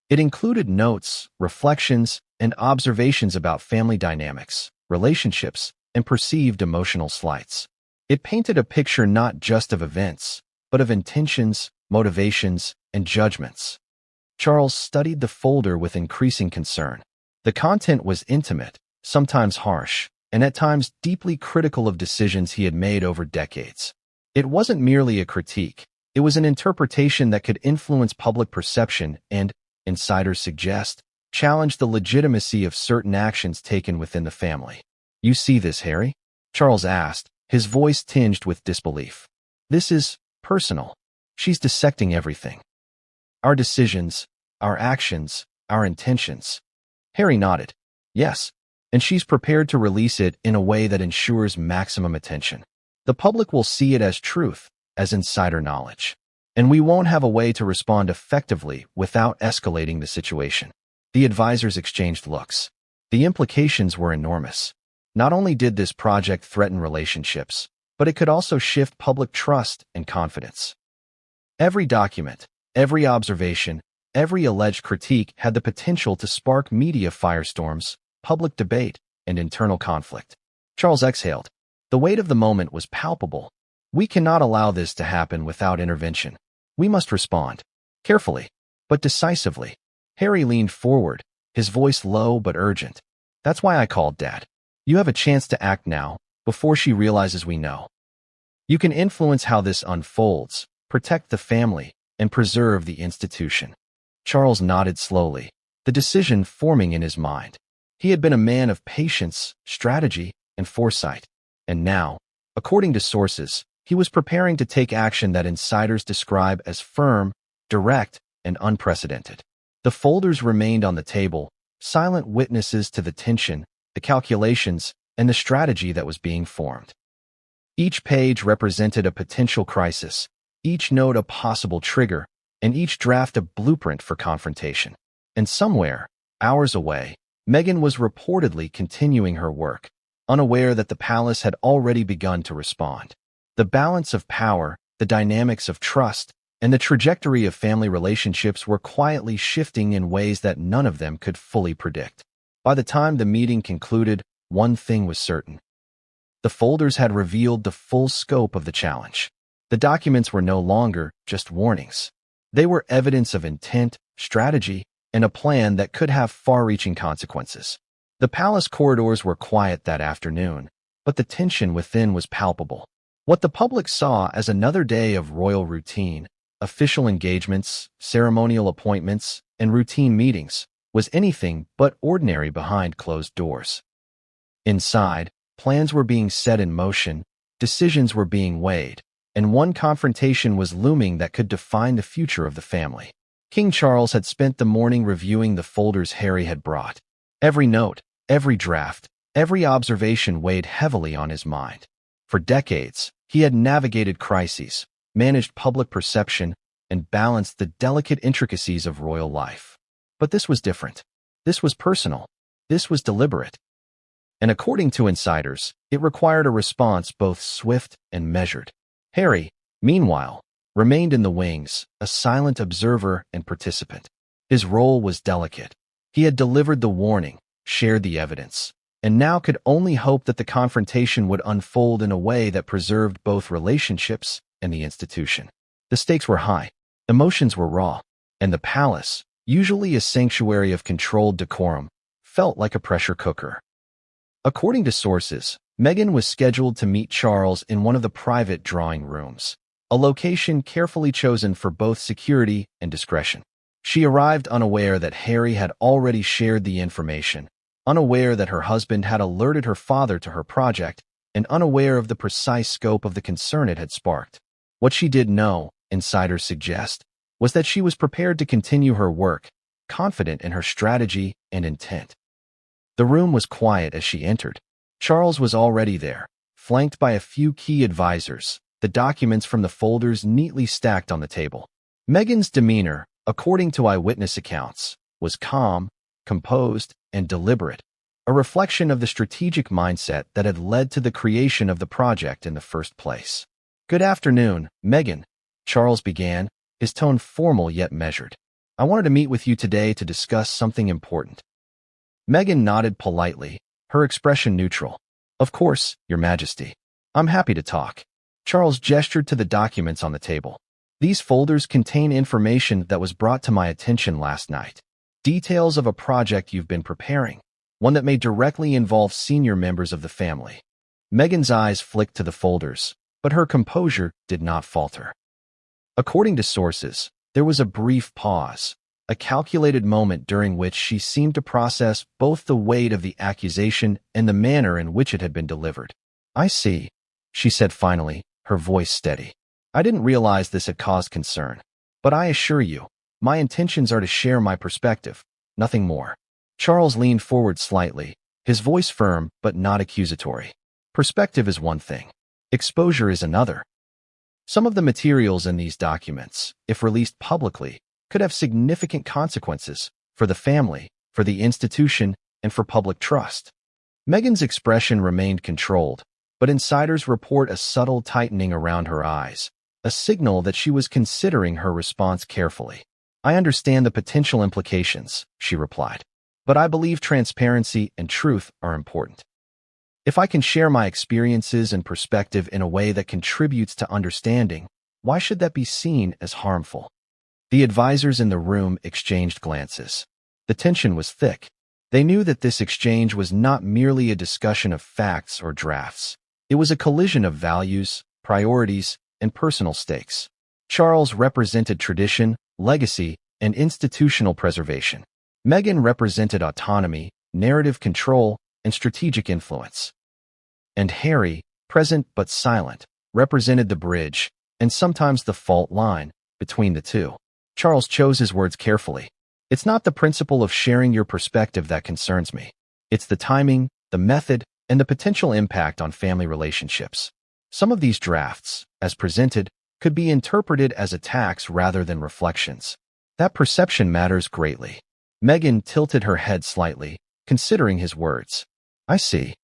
It included notes, reflections, and observations about family dynamics, relationships, and perceived emotional slights. It painted a picture not just of events, but of intentions, motivations, and judgments. Charles studied the folder with increasing concern. The content was intimate, sometimes harsh, and at times deeply critical of decisions he had made over decades. It wasn't merely a critique. It was an interpretation that could influence public perception and, insiders suggest, challenge the legitimacy of certain actions taken within the family. "You see this, Harry?" Charles asked, his voice tinged with disbelief. "This is personal. She's dissecting everything. Our decisions, our actions, our intentions." Harry nodded. "Yes, and she's prepared to release it in a way that ensures maximum attention. The public will see it as truth, as insider knowledge. And we won't have a way to respond effectively without escalating the situation." The advisors exchanged looks. The implications were enormous. Not only did this project threaten relationships, but it could also shift public trust and confidence. Every document, every observation, every alleged critique had the potential to spark media firestorms, public debate, and internal conflict. Charles exhaled. The weight of the moment was palpable. "We cannot allow this to happen without intervention. We must respond, carefully, but decisively." Harry leaned forward, his voice low but urgent. "That's why I called, Dad. You have a chance to act now, before she realizes we know. You can influence how this unfolds, protect the family, and preserve the institution." Charles nodded slowly, the decision forming in his mind. He had been a man of patience, strategy, and foresight. And now, according to sources, he was preparing to take action that insiders describe as firm, direct, and unprecedented. The folders remained on the table, silent witnesses to the tension, the calculations, and the strategy that was being formed. Each page represented a potential crisis, each note a possible trigger, and each draft a blueprint for confrontation. And somewhere, hours away, Meghan was reportedly continuing her work, unaware that the palace had already begun to respond. The balance of power, the dynamics of trust, and the trajectory of family relationships were quietly shifting in ways that none of them could fully predict. By the time the meeting concluded, one thing was certain. The folders had revealed the full scope of the challenge. The documents were no longer just warnings. They were evidence of intent, strategy, and a plan that could have far-reaching consequences. The palace corridors were quiet that afternoon, but the tension within was palpable. What the public saw as another day of royal routine, official engagements, ceremonial appointments, and routine meetings, was anything but ordinary behind closed doors. Inside, plans were being set in motion, decisions were being weighed, and one confrontation was looming that could define the future of the family. King Charles had spent the morning reviewing the folders Harry had brought. Every note, every draft, every observation weighed heavily on his mind. For decades, he had navigated crises, managed public perception, and balanced the delicate intricacies of royal life. But this was different. This was personal. This was deliberate. And according to insiders, it required a response both swift and measured. Harry, meanwhile, remained in the wings, a silent observer and participant. His role was delicate. He had delivered the warning, shared the evidence, and now could only hope that the confrontation would unfold in a way that preserved both relationships and the institution. The stakes were high, emotions were raw, and the palace, usually a sanctuary of controlled decorum, felt like a pressure cooker. According to sources, Meghan was scheduled to meet Charles in one of the private drawing rooms, a location carefully chosen for both security and discretion. She arrived unaware that Harry had already shared the information, unaware that her husband had alerted her father to her project, and unaware of the precise scope of the concern it had sparked. What she did know, insiders suggest, was that she was prepared to continue her work, confident in her strategy and intent. The room was quiet as she entered. Charles was already there, flanked by a few key advisors, the documents from the folders neatly stacked on the table. Meghan's demeanor, according to eyewitness accounts, was calm, composed, and deliberate, a reflection of the strategic mindset that had led to the creation of the project in the first place. "Good afternoon, Meghan," Charles began, his tone formal yet measured. "I wanted to meet with you today to discuss something important." Meghan nodded politely, her expression neutral. "Of course, Your Majesty. I'm happy to talk." Charles gestured to the documents on the table. "These folders contain information that was brought to my attention last night. Details of a project you've been preparing, one that may directly involve senior members of the family." Meghan's eyes flicked to the folders, but her composure did not falter. According to sources, there was a brief pause, a calculated moment during which she seemed to process both the weight of the accusation and the manner in which it had been delivered. "I see," she said finally, her voice steady. "I didn't realize this had caused concern, but I assure you, my intentions are to share my perspective, nothing more." Charles leaned forward slightly, his voice firm but not accusatory. "Perspective is one thing. Exposure is another. Some of the materials in these documents, if released publicly, could have significant consequences for the family, for the institution, and for public trust." Meghan's expression remained controlled, but insiders report a subtle tightening around her eyes, a signal that she was considering her response carefully. "I understand the potential implications," she replied, "but I believe transparency and truth are important. If I can share my experiences and perspective in a way that contributes to understanding, why should that be seen as harmful?" The advisors in the room exchanged glances. The tension was thick. They knew that this exchange was not merely a discussion of facts or drafts. It was a collision of values, priorities, and personal stakes. Charles represented tradition, legacy, and institutional preservation. Meghan represented autonomy, narrative control, and strategic influence. And Harry, present but silent, represented the bridge, and sometimes the fault line, between the two. Charles chose his words carefully. "It's not the principle of sharing your perspective that concerns me. It's the timing, the method, and the potential impact on family relationships. Some of these drafts, as presented, could be interpreted as attacks rather than reflections. That perception matters greatly." Meghan tilted her head slightly, considering his words. "I see.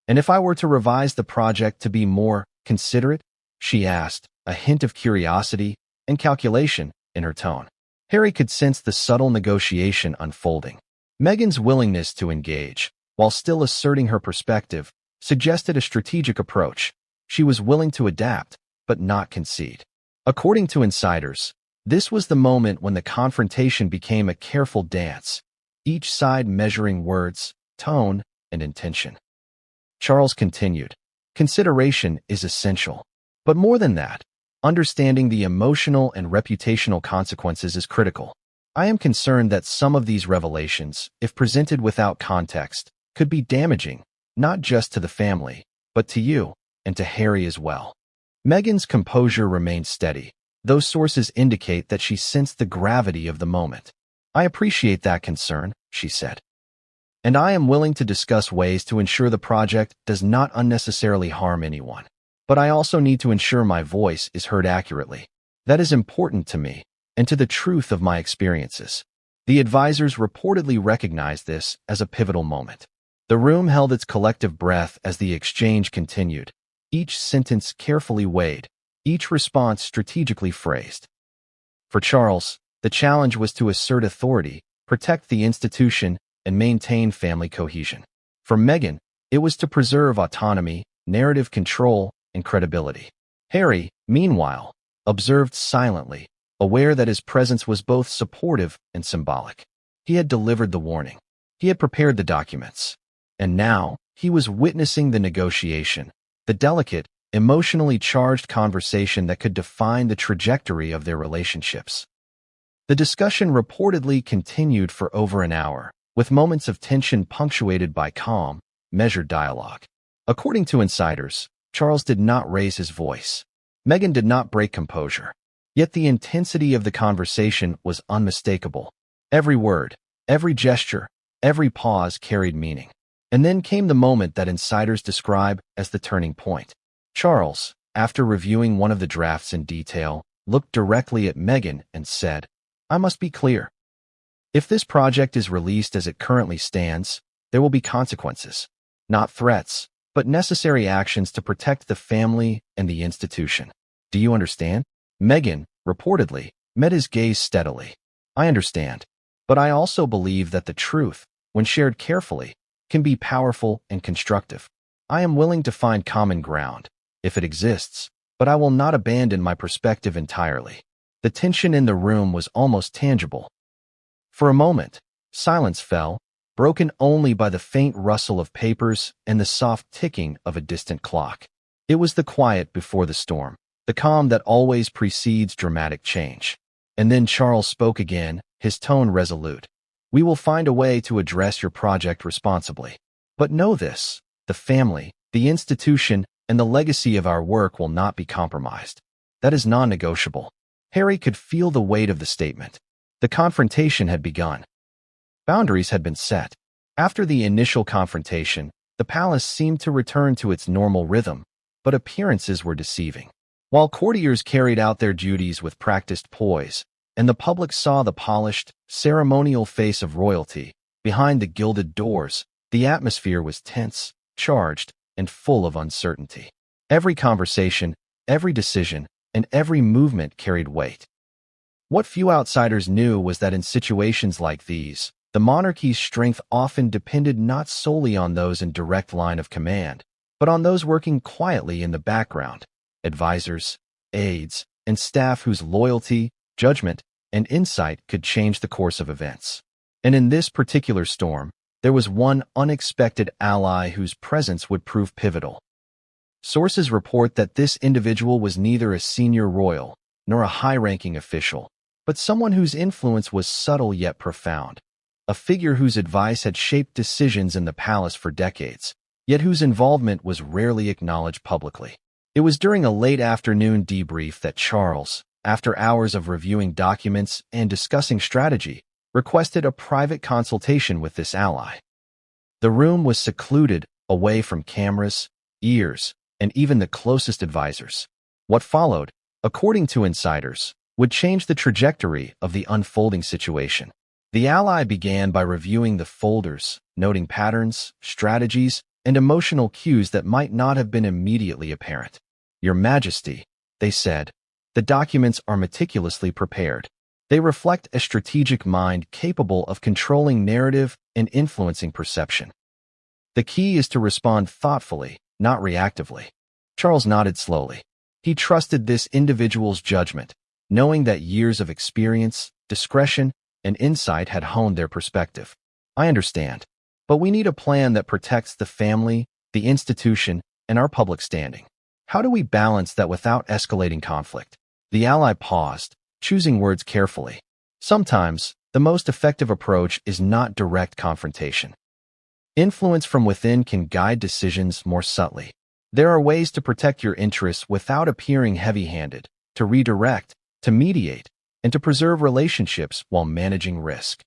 And if I were to revise the project to be more considerate?" she asked, a hint of curiosity and calculation in her tone. Harry could sense the subtle negotiation unfolding. Meghan's willingness to engage, while still asserting her perspective, suggested a strategic approach. She was willing to adapt, but not concede. According to insiders, this was the moment when the confrontation became a careful dance, each side measuring words, tone, and intention. Charles continued, "Consideration is essential. But more than that, understanding the emotional and reputational consequences is critical. I am concerned that some of these revelations, if presented without context, could be damaging, not just to the family, but to you, and to Harry as well." Meghan's composure remained steady. Those sources indicate that she sensed the gravity of the moment. "I appreciate that concern," she said. and I am willing to discuss ways to ensure the project does not unnecessarily harm anyone. But I also need to ensure my voice is heard accurately. That is important to me and to the truth of my experiences. The advisors reportedly recognized this as a pivotal moment. The room held its collective breath as the exchange continued, each sentence carefully weighed, each response strategically phrased. For Charles, the challenge was to assert authority, protect the institution, and maintain family cohesion. For Meghan, it was to preserve autonomy, narrative control, and credibility. Harry, meanwhile, observed silently, aware that his presence was both supportive and symbolic. He had delivered the warning. He had prepared the documents. And now, he was witnessing the negotiation, the delicate, emotionally charged conversation that could define the trajectory of their relationships. The discussion reportedly continued for over an hour, with moments of tension punctuated by calm, measured dialogue. According to insiders, Charles did not raise his voice. Meghan did not break composure. Yet the intensity of the conversation was unmistakable. Every word, every gesture, every pause carried meaning. And then came the moment that insiders describe as the turning point. Charles, after reviewing one of the drafts in detail, looked directly at Meghan and said, "I must be clear. If this project is released as it currently stands, there will be consequences. Not threats, but necessary actions to protect the family and the institution. Do you understand?" Meghan, reportedly, met his gaze steadily. "I understand, but I also believe that the truth, when shared carefully, can be powerful and constructive. I am willing to find common ground, if it exists, but I will not abandon my perspective entirely." The tension in the room was almost tangible. For a moment, silence fell, broken only by the faint rustle of papers and the soft ticking of a distant clock. It was the quiet before the storm, the calm that always precedes dramatic change. And then Charles spoke again, his tone resolute. "We will find a way to address your project responsibly. But know this, the family, the institution, and the legacy of our work will not be compromised. That is non-negotiable." Harry could feel the weight of the statement. The confrontation had begun. Boundaries had been set. After the initial confrontation, the palace seemed to return to its normal rhythm, but appearances were deceiving. While courtiers carried out their duties with practiced poise, and the public saw the polished, ceremonial face of royalty, behind the gilded doors, the atmosphere was tense, charged, and full of uncertainty. Every conversation, every decision, and every movement carried weight. What few outsiders knew was that in situations like these, the monarchy's strength often depended not solely on those in direct line of command, but on those working quietly in the background, advisors, aides, and staff whose loyalty, judgment, and insight could change the course of events. And in this particular storm, there was one unexpected ally whose presence would prove pivotal. Sources report that this individual was neither a senior royal nor a high-ranking official, but someone whose influence was subtle yet profound, a figure whose advice had shaped decisions in the palace for decades, yet whose involvement was rarely acknowledged publicly. It was during a late afternoon debrief that Charles, after hours of reviewing documents and discussing strategy, requested a private consultation with this ally. The room was secluded, away from cameras, ears, and even the closest advisors. What followed, according to insiders, would change the trajectory of the unfolding situation. The ally began by reviewing the folders, noting patterns, strategies, and emotional cues that might not have been immediately apparent. "Your Majesty," they said, "the documents are meticulously prepared. They reflect a strategic mind capable of controlling narrative and influencing perception. The key is to respond thoughtfully, not reactively." Charles nodded slowly. He trusted this individual's judgment, knowing that years of experience, discretion, and insight had honed their perspective. "I understand, but we need a plan that protects the family, the institution, and our public standing. How do we balance that without escalating conflict?" The ally paused, choosing words carefully. Sometimes, the most effective approach is not direct confrontation. Influence from within can guide decisions more subtly. There are ways to protect your interests without appearing heavy-handed, to redirect, to mediate, and to preserve relationships while managing risk.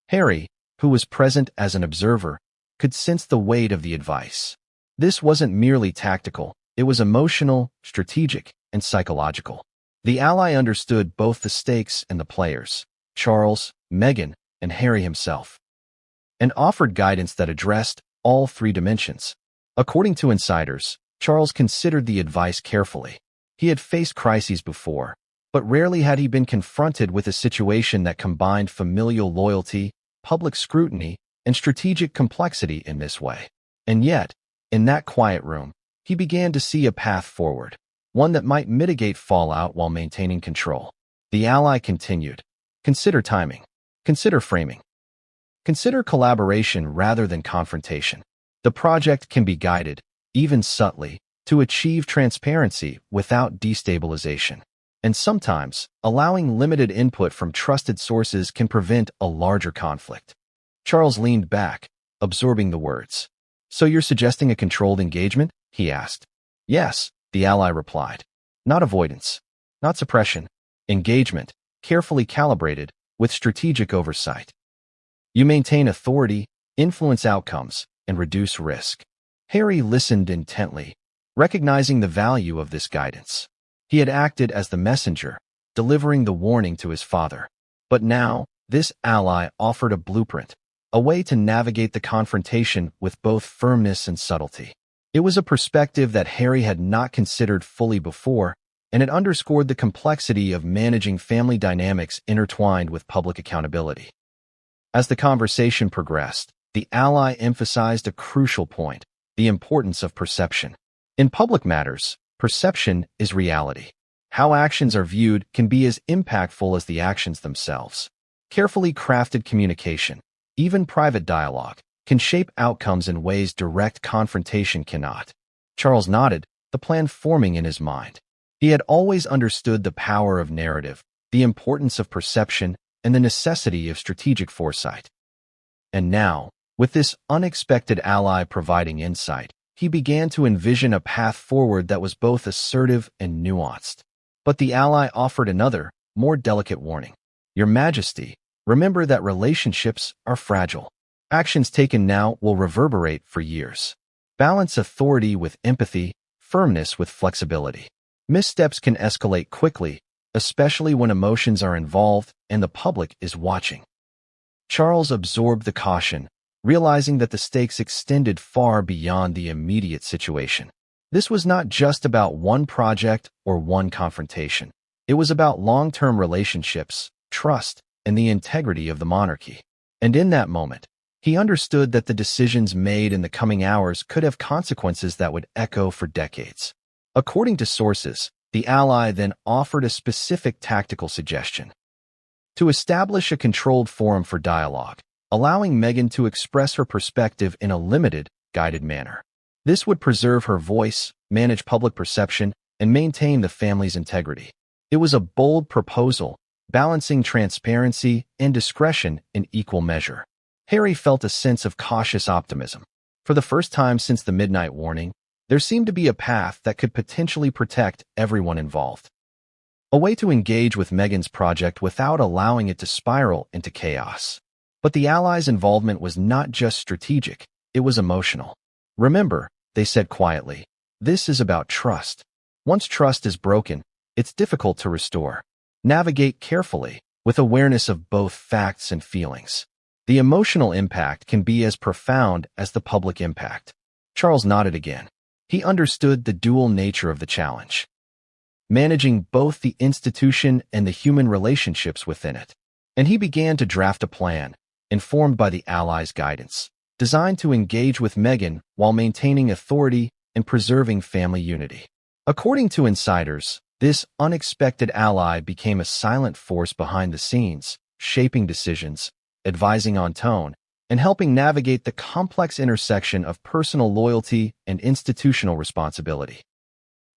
Harry, who was present as an observer, could sense the weight of the advice. This wasn't merely tactical, it was emotional, strategic, and psychological. The ally understood both the stakes and the players, Charles, Meghan, and Harry himself, and offered guidance that addressed all three dimensions. According to insiders, Charles considered the advice carefully. He had faced crises before, but rarely had he been confronted with a situation that combined familial loyalty, public scrutiny, and strategic complexity in this way. And yet, in that quiet room, he began to see a path forward, one that might mitigate fallout while maintaining control. The ally continued, "Consider timing. Consider framing. Consider collaboration rather than confrontation. The project can be guided, even subtly, to achieve transparency without destabilization. And sometimes, allowing limited input from trusted sources can prevent a larger conflict." Charles leaned back, absorbing the words. "So you're suggesting a controlled engagement?" he asked. "Yes," the ally replied. "Not avoidance, not suppression. Engagement, carefully calibrated, with strategic oversight. You maintain authority, influence outcomes, and reduce risk." Harry listened intently, recognizing the value of this guidance. He had acted as the messenger, delivering the warning to his father. But now, this ally offered a blueprint, a way to navigate the confrontation with both firmness and subtlety. It was a perspective that Harry had not considered fully before, and it underscored the complexity of managing family dynamics intertwined with public accountability. As the conversation progressed, the ally emphasized a crucial point: the importance of perception. In public matters, perception is reality. How actions are viewed can be as impactful as the actions themselves. Carefully crafted communication, even private dialogue, can shape outcomes in ways direct confrontation cannot. Charles nodded, the plan forming in his mind. He had always understood the power of narrative, the importance of perception, and the necessity of strategic foresight. And now, with this unexpected ally providing insight, he began to envision a path forward that was both assertive and nuanced. But the ally offered another, more delicate warning. "Your Majesty, remember that relationships are fragile. Actions taken now will reverberate for years. Balance authority with empathy, firmness with flexibility. Missteps can escalate quickly, especially when emotions are involved and the public is watching." Charles absorbed the caution, realizing that the stakes extended far beyond the immediate situation. This was not just about one project or one confrontation. It was about long-term relationships, trust, and the integrity of the monarchy. And in that moment, he understood that the decisions made in the coming hours could have consequences that would echo for decades. According to sources, the ally then offered a specific tactical suggestion: to establish a controlled forum for dialogue, allowing Meghan to express her perspective in a limited, guided manner. This would preserve her voice, manage public perception, and maintain the family's integrity. It was a bold proposal, balancing transparency and discretion in equal measure. Harry felt a sense of cautious optimism. For the first time since the midnight warning, there seemed to be a path that could potentially protect everyone involved. A way to engage with Meghan's project without allowing it to spiral into chaos. But the allies' involvement was not just strategic, it was emotional. "Remember," they said quietly, "this is about trust. Once trust is broken, it's difficult to restore. Navigate carefully, with awareness of both facts and feelings. The emotional impact can be as profound as the public impact." Charles nodded again. He understood the dual nature of the challenge, managing both the institution and the human relationships within it. And he began to draft a plan, informed by the allies' guidance, designed to engage with Meghan while maintaining authority and preserving family unity. According to insiders, this unexpected ally became a silent force behind the scenes, shaping decisions, advising on tone, and helping navigate the complex intersection of personal loyalty and institutional responsibility.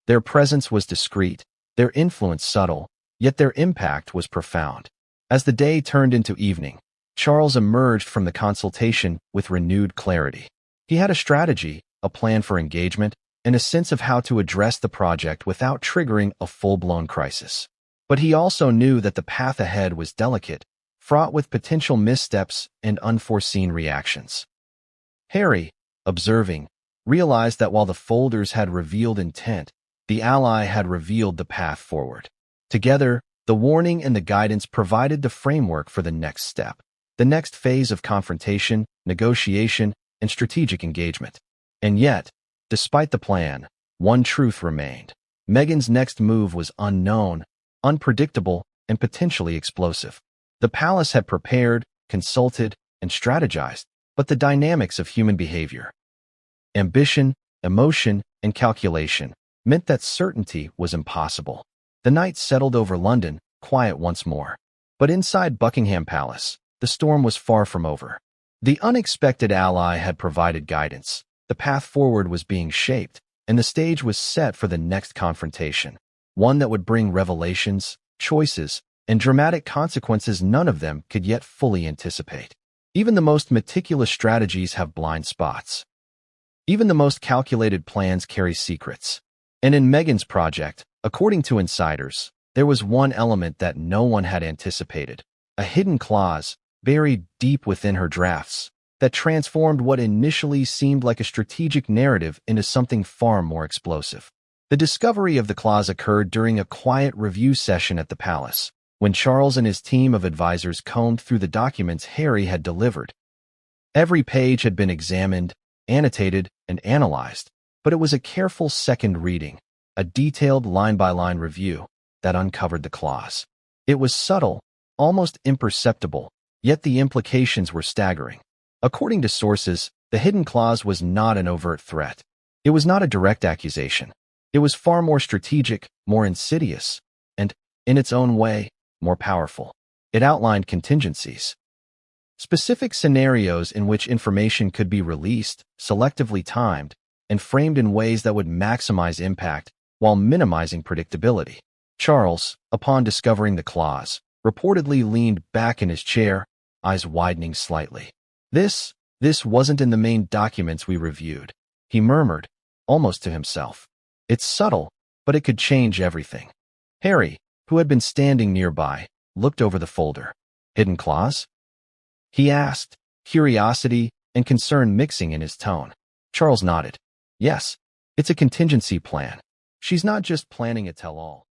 Their presence was discreet, their influence subtle, yet their impact was profound. As the day turned into evening, Charles emerged from the consultation with renewed clarity. He had a strategy, a plan for engagement, and a sense of how to address the project without triggering a full-blown crisis. But he also knew that the path ahead was delicate, fraught with potential missteps and unforeseen reactions. Harry, observing, realized that while the folders had revealed intent, the ally had revealed the path forward. Together, the warning and the guidance provided the framework for the next step, the next phase of confrontation, negotiation, and strategic engagement. And yet, despite the plan, one truth remained. Meghan's next move was unknown, unpredictable, and potentially explosive. The palace had prepared, consulted, and strategized, but the dynamics of human behavior, ambition, emotion, and calculation meant that certainty was impossible. The night settled over London, quiet once more. But inside Buckingham Palace, the storm was far from over. The unexpected ally had provided guidance. The path forward was being shaped, and the stage was set for the next confrontation, one that would bring revelations, choices, and dramatic consequences none of them could yet fully anticipate. Even the most meticulous strategies have blind spots. Even the most calculated plans carry secrets. And in Meghan's project, according to insiders, there was one element that no one had anticipated, a hidden clause buried deep within her drafts that transformed what initially seemed like a strategic narrative into something far more explosive. The discovery of the clause occurred during a quiet review session at the palace, when Charles and his team of advisors combed through the documents Harry had delivered. Every page had been examined, annotated, and analyzed, but it was a careful second reading, a detailed line-by-line review, that uncovered the clause. It was subtle, almost imperceptible, yet the implications were staggering. According to sources, the hidden clause was not an overt threat. It was not a direct accusation. It was far more strategic, more insidious, and, in its own way, more powerful. It outlined contingencies, specific scenarios in which information could be released, selectively timed, and framed in ways that would maximize impact while minimizing predictability. Charles, upon discovering the clause, reportedly leaned back in his chair, eyes widening slightly. This wasn't in the main documents we reviewed, he murmured, almost to himself. It's subtle, but it could change everything. Harry, who had been standing nearby, looked over the folder. Hidden clause? He asked, curiosity and concern mixing in his tone. Charles nodded. Yes, it's a contingency plan. She's not just planning a tell-all.